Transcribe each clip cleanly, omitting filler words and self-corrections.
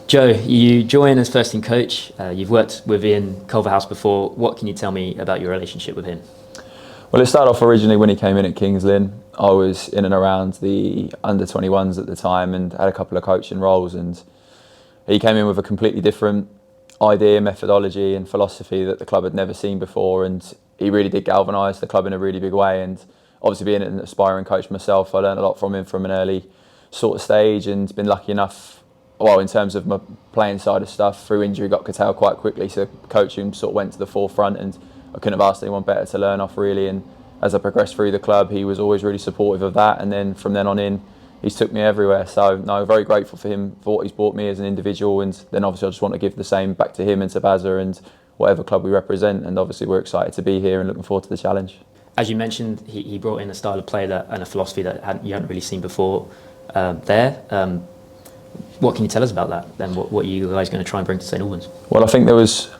Joe, you join as first team coach. You've worked with Ian Culverhouse before. What can you tell me about your relationship with him? Well, it started off originally when he came in at Kings Lynn. I was in and around the under-21s at the time and had a couple of coaching roles, and he came in with a completely different idea, methodology and philosophy that the club had never seen before, and he really did galvanise the club in a really big way. And obviously being an aspiring coach myself, I learned a lot from him from an early sort of stage, and been lucky enough, well, in terms of my playing side of stuff, through injury got curtailed quite quickly, so coaching sort of went to the forefront, and I couldn't have asked anyone better to learn off really. And as I progressed through the club, he was always really supportive of that, and then from then on in, he's took me everywhere. So no, very grateful for him for what he's brought me as an individual, and then obviously I just want to give the same back to him and to Bazza and whatever club we represent. And obviously we're excited to be here and looking forward to the challenge. As you mentioned, he brought in a style of play and a philosophy that you hadn't really seen before there. What can you tell us about that then? What are you guys going to try and bring to St Albans? Well, I think there was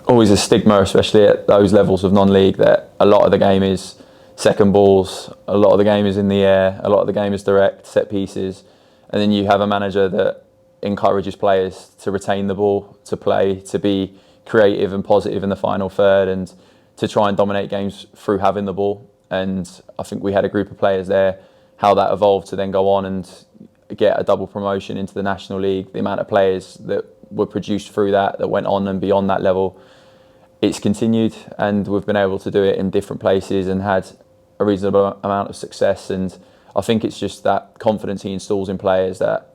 always a stigma, especially at those levels of non-league, that a lot of the game is second balls, a lot of the game is in the air, a lot of the game is direct, set pieces, and then you have a manager that encourages players to retain the ball, to play, to be creative and positive in the final third, and to try and dominate games through having the ball. And I think we had a group of players there, how that evolved to then go on and get a double promotion into the National League, the amount of players that were produced through that went on and beyond that level. It's continued, and we've been able to do it in different places and had a reasonable amount of success. And I think it's just that confidence he installs in players that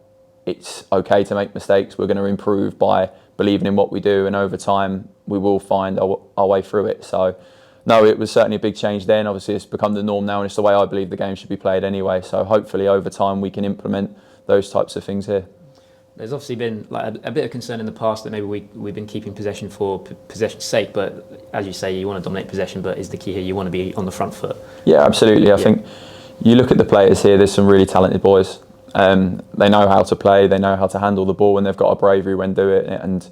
it's okay to make mistakes. We're going to improve by believing in what we do, and over time we will find our way through it. So no, it was certainly a big change then. Obviously it's become the norm now, and it's the way I believe the game should be played anyway. So hopefully over time we can implement those types of things here. There's obviously been like a bit of concern in the past that maybe we've been keeping possession for possession's sake, but as you say, you want to dominate possession, but is the key here you want to be on the front foot? Yeah, absolutely. I think you look at the players here, there's some really talented boys. They know how to play, they know how to handle the ball, and they've got a bravery when doing it. And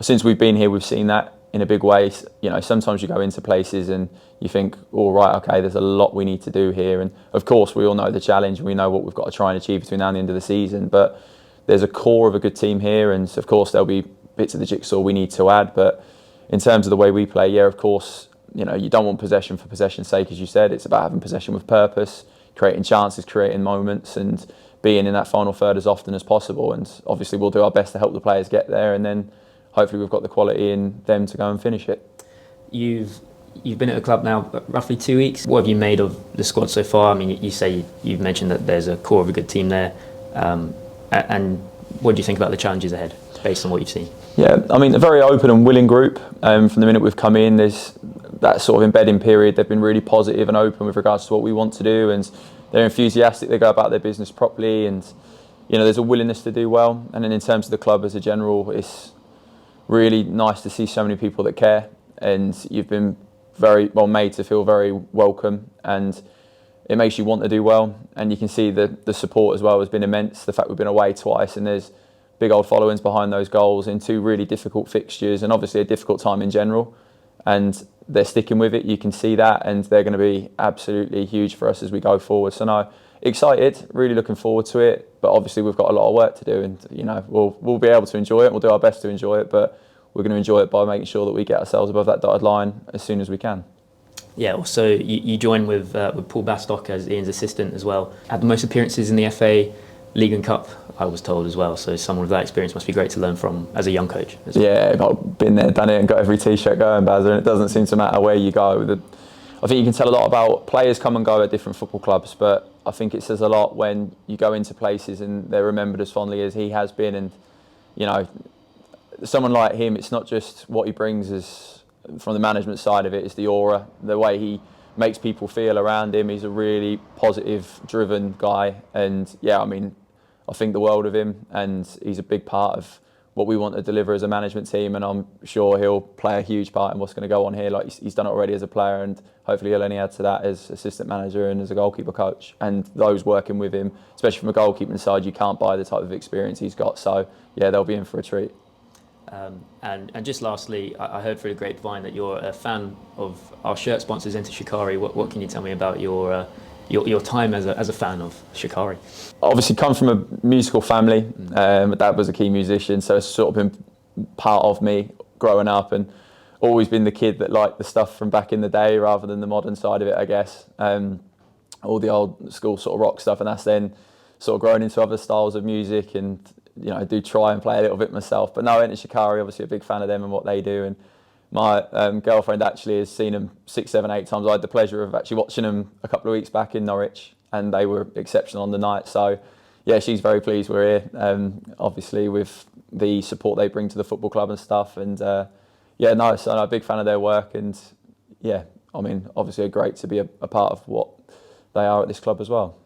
since we've been here, we've seen that in a big way. You know, sometimes you go into places and you think, all right, okay, there's a lot we need to do here. And of course, we all know the challenge and we know what we've got to try and achieve between now and the end of the season. But there's a core of a good team here, and of course there'll be bits of the jigsaw we need to add. But in terms of the way we play, yeah, of course, you know, you don't want possession for possession's sake, as you said. It's about having possession with purpose, creating chances, creating moments, and being in that final third as often as possible. And obviously we'll do our best to help the players get there, and then hopefully we've got the quality in them to go and finish it. You've been at the club now roughly 2 weeks. What have you made of the squad so far? I mean, you say you've mentioned that there's a core of a good team there. And what do you think about the challenges ahead, based on what you've seen? Yeah, I mean, a very open and willing group. From the minute we've come in, there's that sort of embedding period. They've been really positive and open with regards to what we want to do, and they're enthusiastic. They go about their business properly, and you know, there's a willingness to do well. And then in terms of the club as a general, it's really nice to see so many people that care, and you've been very well made to feel very welcome, and it makes you want to do well. And you can see the support as well has been immense. The fact we've been away twice and there's big old followings behind those goals in two really difficult fixtures, and obviously a difficult time in general, and they're sticking with it. You can see that, and they're going to be absolutely huge for us as we go forward. So no, excited, really looking forward to it, but obviously we've got a lot of work to do, and you know, we'll be able to enjoy it. We'll do our best to enjoy it, but we're going to enjoy it by making sure that we get ourselves above that dotted line as soon as we can. Yeah, also you joined with Paul Bastock as Ian's assistant as well. Had the most appearances in the FA League and Cup, I was told as well. So someone with that experience must be great to learn from as a young coach. Yeah, I've been there, done it, and got every T-shirt going, Bazza, and it doesn't seem to matter where you go. I think you can tell a lot about players come and go at different football clubs, but I think it says a lot when you go into places and they're remembered as fondly as he has been. And you know, someone like him, it's not just what he brings as from the management side of it, it's the aura, the way he makes people feel around him. He's a really positive, driven guy, and yeah, I mean, I think the world of him, and he's a big part of what we want to deliver as a management team, and I'm sure he'll play a huge part in what's going to go on here. Like he's done it already as a player, and hopefully he'll only add to that as assistant manager and as a goalkeeper coach. And those working with him, especially from a goalkeeping side, you can't buy the type of experience he's got. So yeah, they'll be in for a treat. And just lastly, I heard through the grapevine that you're a fan of our shirt sponsors, Shakari. What can you tell me about your your time as a fan of Shakari? Obviously come from a musical family. My dad was a key musician, so it's sort of been part of me growing up, and always been the kid that liked the stuff from back in the day rather than the modern side of it, I guess. All the old school sort of rock stuff, and that's then sort of grown into other styles of music, and I do try and play a little bit myself. But no, I went to Shakari, obviously a big fan of them and what they do, and my girlfriend actually has seen them 6, 7, 8 times. I had the pleasure of actually watching them a couple of weeks back in Norwich, and they were exceptional on the night. So yeah, she's very pleased we're here, obviously with the support they bring to the football club and stuff. And yeah, no, so I'm a big fan of their work, and yeah, I mean, obviously great to be a part of what they are at this club as well.